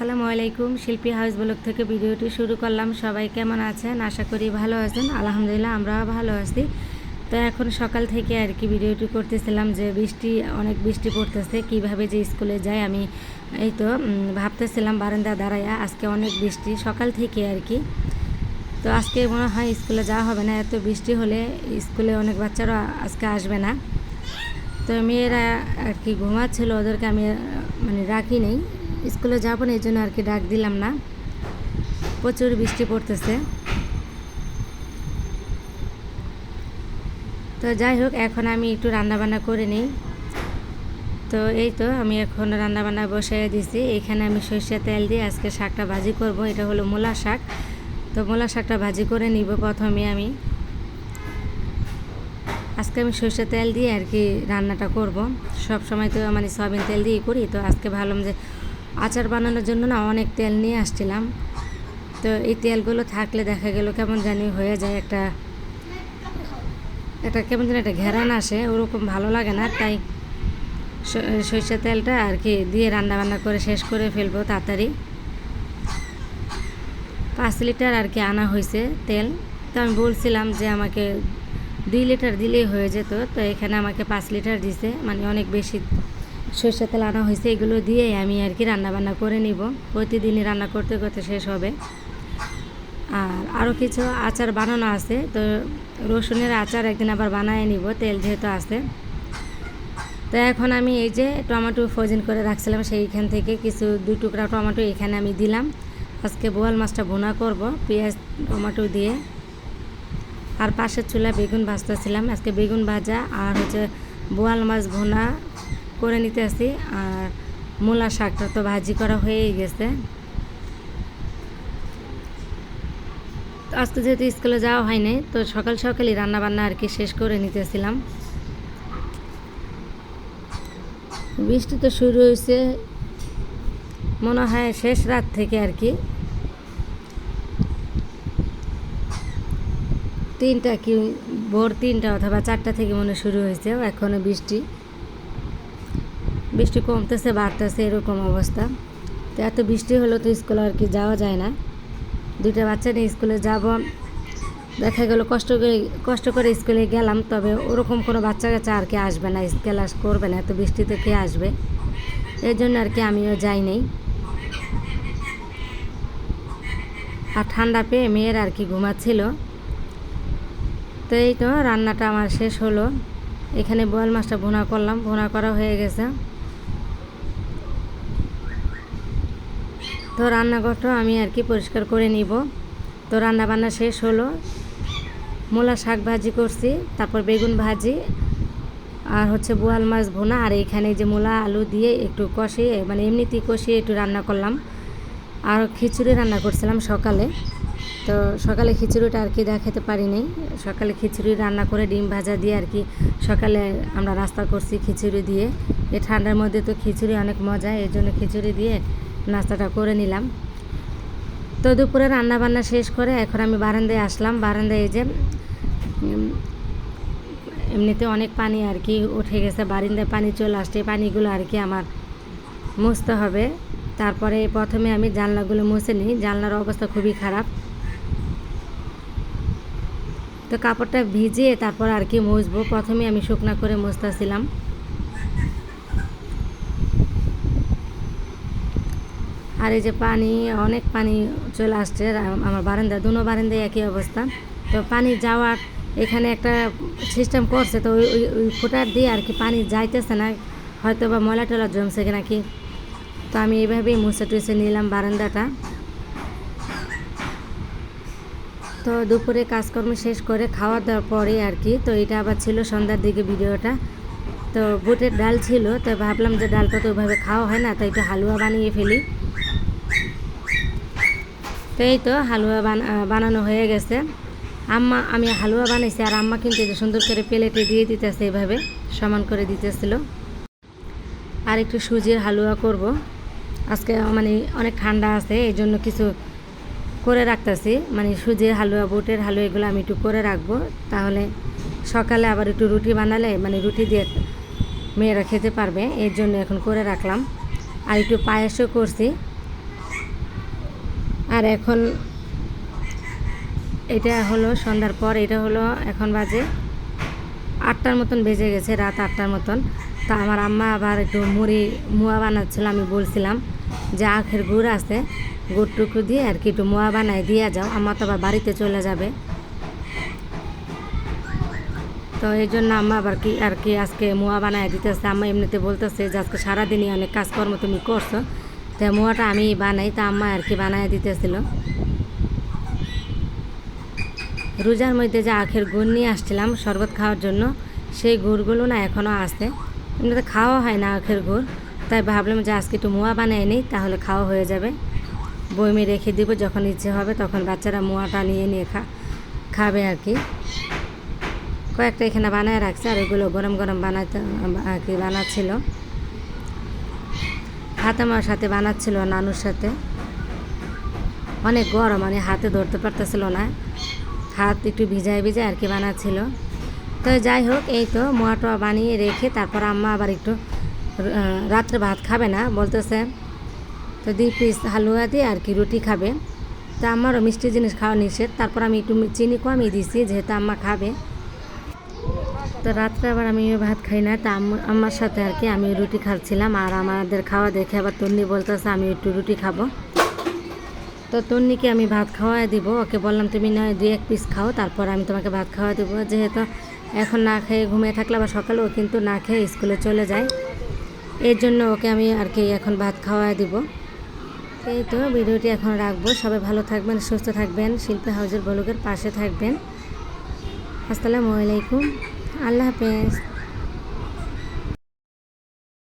আসসালামু আলাইকুম। শিল্পী হাউস ব্লগ থেকে ভিডিওটি শুরু করলাম। সবাই কেমন আছেন? আশা করি ভালো আছেন। আলহামদুলিল্লাহ আমরাও ভালো আছি। তো এখন সকাল থেকে আর কি ভিডিওটি করতেছিলাম যে অনেক বৃষ্টি পড়তেছে, কিভাবে যে স্কুলে যাই আমি এই তো ভাবতেছিলাম বারান্দা দাঁড়াইয়া। আজকে অনেক বৃষ্টি সকাল থেকে আর কি। তো আজকে মনে হয় স্কুলে যাওয়া হবে না, এত বৃষ্টি হলে স্কুলে অনেক বাচ্চারা আজকে আসবে না। তো মেয়েরা আর কি ঘুমাচ্ছিল, ওদেরকে আমি রাখি নেই, স্কুলে যাবো না এই জন্য আর কি ডাক দিলাম না। প্রচুর বৃষ্টি পড়তেছে। তো যাই হোক, এখন আমি একটু রান্নাবান্না করে নিই। তো এই তো আমি এখন রান্নাবান্না বসিয়ে দিছি। এখানে আমি সরষের তেল দিয়ে আজকে শাকটা ভাজি করব। এটা হলো মূলা শাক। তো মূলা শাকটা ভাজি করে নিব। প্রথমে আজকে আমি সরষের তেল দিয়ে আর কি রান্নাটা করব। সব সময় তো সয়াবিন তেল দিয়েই করি। তো আজকে ভাবলাম যে আচার বানানোর জন্য না অনেক তেল নিয়ে আসছিলাম। তো এই তেলগুলো থাকলে দেখা গেল কেমন জানি হয়ে যায়, একটা কেমন যেন একটা ঘেরান আসে, ওরকম ভালো লাগে না। তাই সরষের তেলটা আর কি দিয়ে রান্নাবান্না করে শেষ করে ফেলবো তাড়াতাড়ি। 5 লিটার আর কি আনা হয়েছে তেল। তো আমি বলছিলাম যে আমাকে 2 লিটার দিলেই হয়ে যেত। তো এখানে আমাকে 5 লিটার দিছে, অনেক বেশি সরষের তেল আনা হয়েছে। এগুলো দিয়ে আমি আর কি রান্নাবান্না করে নিব। প্রতিদিনই রান্না করতে করতে শেষ হবে। আর আরও কিছু আচার বানানো আছে। তো রসুনের আচার একদিন আবার বানায় নিব, তেল যেহেতু আছে। তো এখন আমি এই যে টমেটো ফ্রোজেন করে রাখছিলাম, সেইখান থেকে কিছু 2 টুকরা টমেটো এখানে আমি দিলাম। আজকে বোয়াল মাছটা ভুনা করব পেঁয়াজ টমেটো দিয়ে। আর পাশের চুলা বেগুন ভাজতেছিলাম। আজকে বেগুন ভাজা আর বোয়াল মাছ ভুনা করে নিতে আসি। আর মূলা শাকটা তো ভাজি করা হয়েই গেছে। আজকে যেহেতু স্কুলে যাওয়া হয়নি, তো সকাল সকালই রান্নাবান্না আর কি শেষ করে নিতেছিলাম। বৃষ্টি তো শুরু হয়েছে মনে হয় শেষ রাত থেকে আর কি। 3টা কি ভোর 3টা অথবা 4টা থেকে শুরু হয়েছে। এখনও বৃষ্টি কমতেছে বাড়তেছে এরকম অবস্থা। তো এত বৃষ্টি হলো তো স্কুলে আর কি যাওয়া যায় না। 2টা বাচ্চা নিয়ে স্কুলে যাব, দেখা গেল কষ্ট করে স্কুলে গেলাম, তবে ওরকম কোনো বাচ্চা কাচ্চা আর কি আসবে না, ক্লাস করবে না, এত বৃষ্টিতে কে আসবে। এই জন্য আর কি আমিও যাই নাই। আর ঠান্ডা পেয়ে মেয়ের আর কি ঘুমাচ্ছিল। তো এই তো রান্নাটা আমার শেষ হলো। এখানে বোয়াল মাছটা ভুনা করলাম, ভুনা করা হয়ে গেছে। তো রান্নাঘরটা আমি আর কি পরিষ্কার করে নিব। তো রান্না বান্না শেষ হলো। মূলা শাক ভাজি করছি, তারপর বেগুন ভাজি আর বোয়াল মাছ ভুনা। আর এখানে যে মূলা আলু দিয়ে একটু কষিয়ে এমনিতেই কষিয়ে একটু রান্না করলাম। আর খিচুড়ি রান্না করছিলাম সকালে। তো সকালে খিচুড়িটা আর কি দেখাতে পারিনি। সকালে খিচুড়ি রান্না করে ডিম ভাজা দিয়ে আর কি সকালে আমরা নাস্তা করছি খিচুড়ি দিয়ে। এই ঠান্ডার মধ্যে তো খিচুড়ি অনেক মজা, এই জন্য খিচুড়ি দিয়ে নাস্তাটা করে নিলাম। তো দুপুরে রান্না বান্না শেষ করে এখন আমি বারান্দায় আসলাম। বারান্দায় এই যে এমনিতে অনেক পানি আর কি উঠে গেছে, বারান্দায় পানি চলে আসছে। পানিগুলো আর কি আমার মুছতে হবে। তারপরে প্রথমে আমি জানলাগুলো মুছে নিই, জানলার অবস্থা খুবই খারাপ। তো কাপড়টা ভিজিয়ে তারপর আর কি মুছবো। প্রথমে আমি শুকনা করে মুছতেছিলাম। আর এই যে অনেক পানি চলে আসছে আমার বারান্দায়, দুনো বারান্দায় একই অবস্থা। তো পানি যাওয়ার এখানে একটা সিস্টেম করছে, তো ওই ফুটার দিয়ে আর কি পানি যাইতেছে না, হয়তো বা ময়লা টলা জমছে নাকি। তো আমি এইভাবেই মুছে টুছে নিলাম বারান্দাটা। তো দুপুরে কাজকর্ম শেষ করে খাওয়া দাওয়ার পরে আর কি, তো এটা আবার ছিল সন্ধ্যার দিকে ভিডিওটা। তো বুটের ডাল ছিল, তো ভাবলাম যে ডালটা তো ওইভাবে খাওয়া হয় না, তাই একটু হালুয়া বানিয়ে ফেলি। তো এই তো হালুয়া বানানো হয়ে গেছে। আমি হালুয়া বানাইছি, আর আম্মা কিন্তু সুন্দর করে প্লেটে দিয়ে দিতেছে, এইভাবে সমান করে দিতেছিল। আর একটু সুজির হালুয়া করব আজকে। অনেক ঠান্ডা আছে, এই জন্য কিছু করে রাখতেছি, সুজির হালুয়া বুটের হালুয়া এগুলো আমি একটু করে রাখবো। তাহলে সকালে আবার একটু রুটি বানালে রুটি দিয়ে মেয়েরা খেতে পারবে, এর জন্য এখন করে রাখলাম। আর একটু পায়েসও করছি। আর এখন এটা হলো সন্ধ্যার পর, এটা হলো এখন বাজে 8টার মতন বেজে গেছে, রাত 8টার মতন। তা আমার আম্মা আবার একটু মুয়া বানাচ্ছিল। আমি বলছিলাম যে আখের গুড় আছে, গুড়টুকু দিয়ে আর কি একটু মুয়া বানায় দিয়ে যাও, আম্মা তো আবার বাড়িতে চলে যাবে। তো এই জন্য আম্মা আবার কি আজকে মুয়া বানায় দিতেছে। আম্মা এমনিতে বলতেছে যে আজকে সারাদিনই অনেক কাজকর্ম তুমি করছো, তো মুয়াটা আমি বানাই, তা আম্মা আর কি বানায় দিতেছিল। রোজার মধ্যে যে আখের গুড় নিয়ে আসছিলাম শরবত খাওয়ার জন্য, সেই গুড়গুলো না এখনও আছে, এমনিতে খাওয়া হয় না আখের গুড়, তাই ভাবলাম যে আজকে একটু মুয়া বানিয়ে নিই, তাহলে খাওয়া হয়ে যাবে। বয়মে রেখে দিব, যখন ইচ্ছে হবে তখন বাচ্চারা মুয়াটা নিয়ে খাবে আর কি। কয়েকটা এখানে বানায় রাখছে, আর ওগুলো গরম গরম বানাতে আর কি বানাচ্ছিল। ফাতেমার সাথে বানাচ্ছিল, নানুর সাথে। অনেক গরম, মানে হাতে ধরতে পারতেছিল না, হাত একটু ভিজায় আর কি বানাচ্ছিল। তো যাই হোক, এই তো মোয়াটা বানিয়ে রেখে তারপর আম্মা আবার একটু রাত্রে ভাত খাবে না বলতেছে, তো 2 পিস হালুয়া দিয়ে আর কি রুটি খাবে। তো আমারও মিষ্টি জিনিস খাওয়া নিষেধ, তারপর আমি একটু চিনি কমিয়ে দিয়েছি যেহেতু আম্মা খাবে। তো রাত্রে আবার আমি ভাত খাই না, তা আম্মার সাথে আর কি আমি রুটি খাচ্ছিলাম। আর আমাদের খাওয়া দেখে আবার তন্নি বলতেছে আমি একটু রুটি খাবো। তো তন্নিকে আমি ভাত খাওয়াই দিব, ওকে বললাম তুমি নয় 2-1 পিস খাও, তারপর আমি তোমাকে ভাত খাওয়া দেবো। যেহেতু এখন না খেয়ে ঘুমিয়ে থাকলে আবার সকালেও কিন্তু না খেয়ে স্কুলে চলে যায়, এর জন্য ওকে আমি আর কি এখন ভাত খাওয়াই দিব। এই তো ভিডিওটি এখন রাখবো। সবাই ভালো থাকবেন, সুস্থ থাকবেন, শিল্পী হাউজের ব্লগের পাশে থাকবেন। আসসালামু আলাইকুম, আল্লাহ হাফেজ।